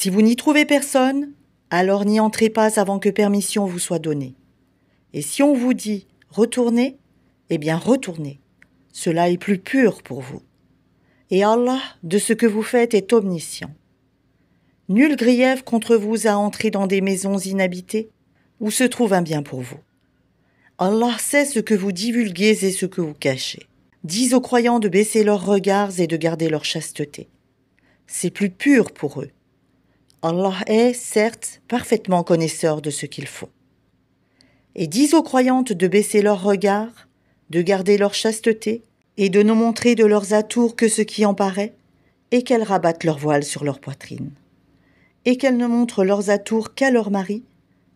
Si vous n'y trouvez personne, alors n'y entrez pas avant que permission vous soit donnée. Et si on vous dit « retournez », eh bien retournez. Cela est plus pur pour vous. Et Allah, de ce que vous faites, est omniscient. Nul grief contre vous à entrer dans des maisons inhabitées où se trouve un bien pour vous. Allah sait ce que vous divulguez et ce que vous cachez. Dis aux croyants de baisser leurs regards et de garder leur chasteté. C'est plus pur pour eux. Allah est, certes, parfaitement connaisseur de ce qu'ils font. Et dis aux croyantes de baisser leurs regards, de garder leur chasteté, et de ne montrer de leurs atours que ce qui en paraît, et qu'elles rabattent leur voile sur leur poitrine. Et qu'elles ne montrent leurs atours qu'à leur mari,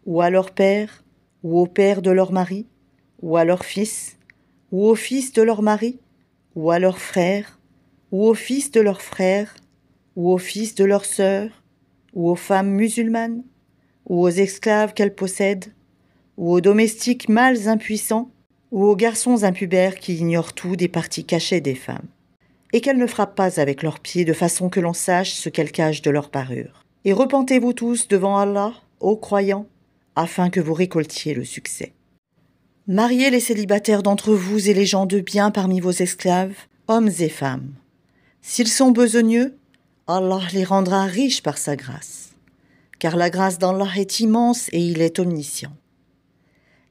ou à leur père, ou au père de leur mari, ou à leur fils, ou au fils de leur mari, ou à leur frère, ou au fils de leur frère, ou au fils de leur sœur, ou aux femmes musulmanes, ou aux esclaves qu'elles possèdent, ou aux domestiques mâles impuissants, ou aux garçons impubères qui ignorent tout des parties cachées des femmes, et qu'elles ne frappent pas avec leurs pieds de façon que l'on sache ce qu'elles cachent de leur parure. Et repentez-vous tous devant Allah, ô croyants, afin que vous récoltiez le succès. Mariez les célibataires d'entre vous et les gens de bien parmi vos esclaves, hommes et femmes. S'ils sont besogneux, Allah les rendra riches par sa grâce, car la grâce d'Allah est immense et il est omniscient.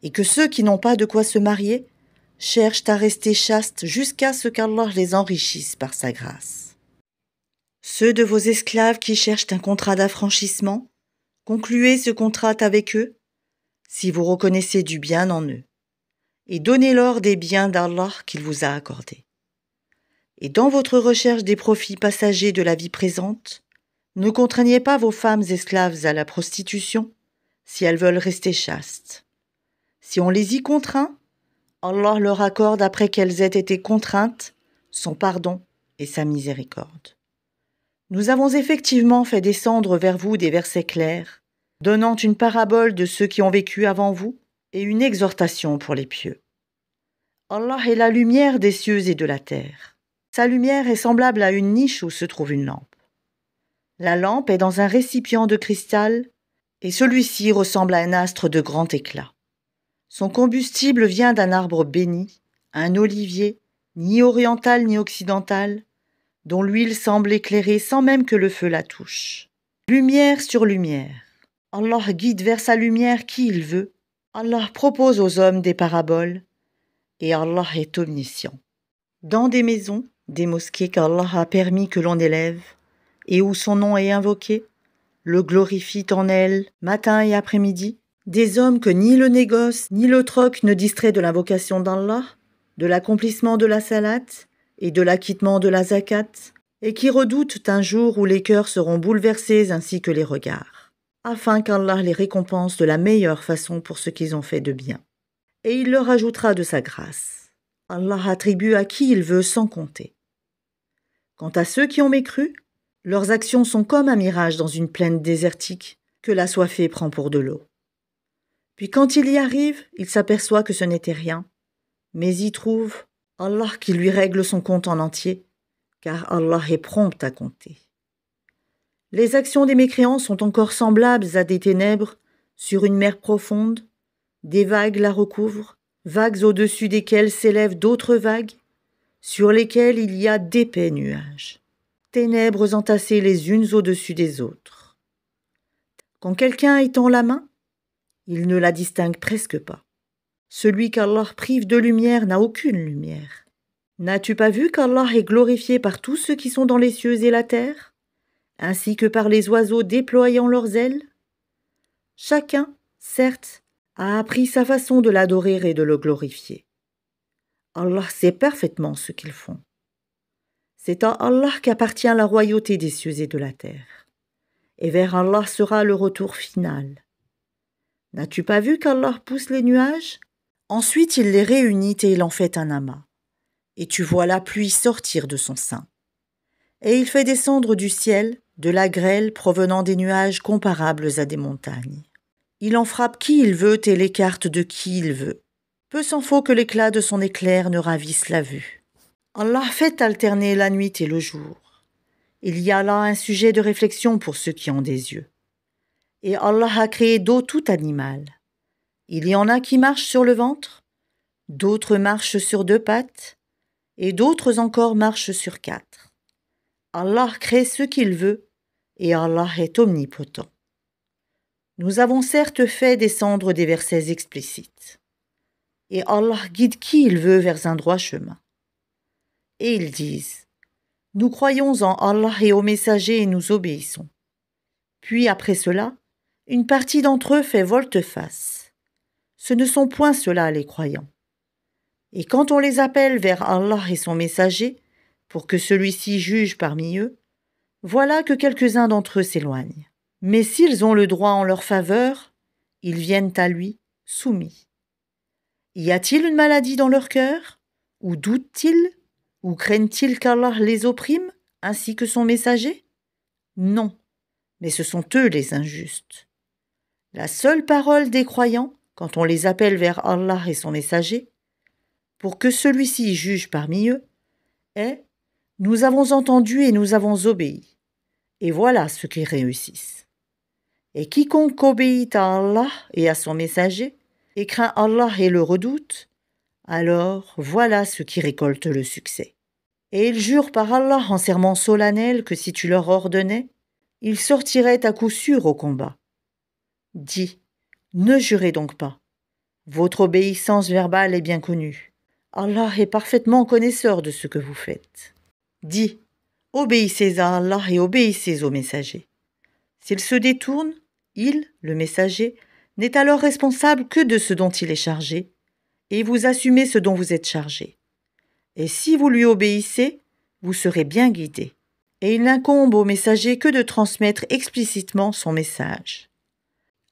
Et que ceux qui n'ont pas de quoi se marier cherchent à rester chastes jusqu'à ce qu'Allah les enrichisse par sa grâce. Ceux de vos esclaves qui cherchent un contrat d'affranchissement, concluez ce contrat avec eux, si vous reconnaissez du bien en eux, et donnez-leur des biens d'Allah qu'il vous a accordés. Et dans votre recherche des profits passagers de la vie présente, ne contraignez pas vos femmes esclaves à la prostitution, si elles veulent rester chastes. Si on les y contraint, Allah leur accorde après qu'elles aient été contraintes son pardon et sa miséricorde. Nous avons effectivement fait descendre vers vous des versets clairs, donnant une parabole de ceux qui ont vécu avant vous et une exhortation pour les pieux. Allah est la lumière des cieux et de la terre. Sa lumière est semblable à une niche où se trouve une lampe. La lampe est dans un récipient de cristal et celui-ci ressemble à un astre de grand éclat. Son combustible vient d'un arbre béni, un olivier, ni oriental ni occidental, dont l'huile semble éclairer sans même que le feu la touche. Lumière sur lumière. Allah guide vers sa lumière qui il veut. Allah propose aux hommes des paraboles, et Allah est omniscient. Dans des maisons, des mosquées qu'Allah a permis que l'on élève, et où son nom est invoqué, le glorifient en elles, matin et après-midi, des hommes que ni le négoce ni le troc ne distraient de l'invocation d'Allah, de l'accomplissement de la salate et de l'acquittement de la zakat, et qui redoutent un jour où les cœurs seront bouleversés ainsi que les regards, afin qu'Allah les récompense de la meilleure façon pour ce qu'ils ont fait de bien. Et il leur ajoutera de sa grâce. Allah attribue à qui il veut sans compter. Quant à ceux qui ont mécru, leurs actions sont comme un mirage dans une plaine désertique que l'assoiffé prend pour de l'eau. Puis quand il y arrive, il s'aperçoit que ce n'était rien, mais y trouve Allah qui lui règle son compte en entier, car Allah est prompt à compter. Les actions des mécréants sont encore semblables à des ténèbres sur une mer profonde, des vagues la recouvrent, vagues au-dessus desquelles s'élèvent d'autres vagues, sur lesquelles il y a d'épais nuages, ténèbres entassées les unes au-dessus des autres. Quand quelqu'un étend la main, il ne la distingue presque pas. Celui qu'Allah prive de lumière n'a aucune lumière. N'as-tu pas vu qu'Allah est glorifié par tous ceux qui sont dans les cieux et la terre, ainsi que par les oiseaux déployant leurs ailes? Chacun, certes, a appris sa façon de l'adorer et de le glorifier. Allah sait parfaitement ce qu'ils font. C'est à Allah qu'appartient la royauté des cieux et de la terre. Et vers Allah sera le retour final. N'as-tu pas vu qu'Allah pousse les nuages? Ensuite il les réunit et il en fait un amas. Et tu vois la pluie sortir de son sein. Et il fait descendre du ciel de la grêle provenant des nuages comparables à des montagnes. Il en frappe qui il veut et l'écarte de qui il veut. Peu s'en faut que l'éclat de son éclair ne ravisse la vue. Allah fait alterner la nuit et le jour. Il y a là un sujet de réflexion pour ceux qui ont des yeux. Et Allah a créé d'eau tout animal. Il y en a qui marchent sur le ventre, d'autres marchent sur 2 pattes, et d'autres encore marchent sur 4. Allah crée ce qu'il veut, et Allah est omnipotent. Nous avons certes fait descendre des versets explicites, et Allah guide qui il veut vers un droit chemin. Et ils disent, nous croyons en Allah et aux messagers et nous obéissons. Puis après cela, une partie d'entre eux fait volte-face. Ce ne sont point ceux-là les croyants. Et quand on les appelle vers Allah et son messager, pour que celui-ci juge parmi eux, voilà que quelques-uns d'entre eux s'éloignent. Mais s'ils ont le droit en leur faveur, ils viennent à lui, soumis. Y a-t-il une maladie dans leur cœur? Ou doutent-ils? Ou craignent-ils qu'Allah les opprime, ainsi que son messager? Non, mais ce sont eux les injustes. La seule parole des croyants, quand on les appelle vers Allah et son messager, pour que celui-ci juge parmi eux, est « Nous avons entendu et nous avons obéi ». Et voilà ceux qui réussissent. Et quiconque obéit à Allah et à son messager, et craint Allah et le redoute, alors voilà ceux qui récoltent le succès. Et ils jurent par Allah en serment solennel que si tu leur ordonnais, ils sortiraient à coup sûr au combat. Dis, ne jurez donc pas. Votre obéissance verbale est bien connue. Allah est parfaitement connaisseur de ce que vous faites. Dis, obéissez à Allah et obéissez au messager. S'il se détourne, il, le messager, n'est alors responsable que de ce dont il est chargé, et vous assumez ce dont vous êtes chargé. Et si vous lui obéissez, vous serez bien guidé. Et il n'incombe au messager que de transmettre explicitement son message.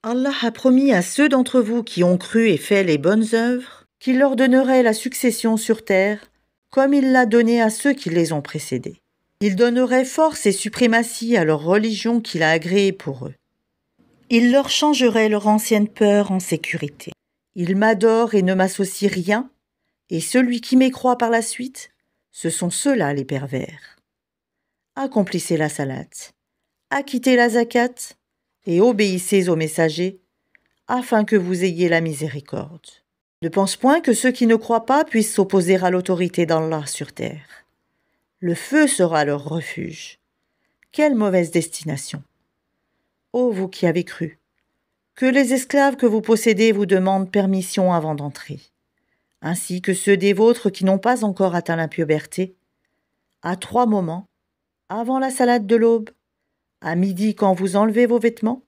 Allah a promis à ceux d'entre vous qui ont cru et fait les bonnes œuvres qu'il leur donnerait la succession sur terre, comme il l'a donné à ceux qui les ont précédés. Il donnerait force et suprématie à leur religion qu'il a agréée pour eux. Il leur changerait leur ancienne peur en sécurité. Ils m'adorent et ne m'associent rien, et celui qui m'écroit par la suite, ce sont ceux-là les pervers. Accomplissez la salate, acquittez la zakat, et obéissez aux messagers, afin que vous ayez la miséricorde. Ne pense point que ceux qui ne croient pas puissent s'opposer à l'autorité d'Allah sur terre. Le feu sera leur refuge. Quelle mauvaise destination! Ô vous qui avez cru, que les esclaves que vous possédez vous demandent permission avant d'entrer, ainsi que ceux des vôtres qui n'ont pas encore atteint la puberté, à 3 moments, avant la salade de l'aube, à midi quand vous enlevez vos vêtements,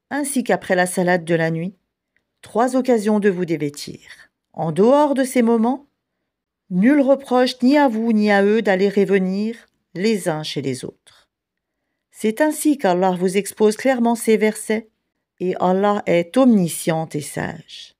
ainsi qu'après la salade de la nuit, 3 occasions de vous dévêtir. En dehors de ces moments, nul reproche ni à vous ni à eux d'aller et venir les uns chez les autres. C'est ainsi qu'Allah vous expose clairement ces versets, et Allah est omniscient et sage.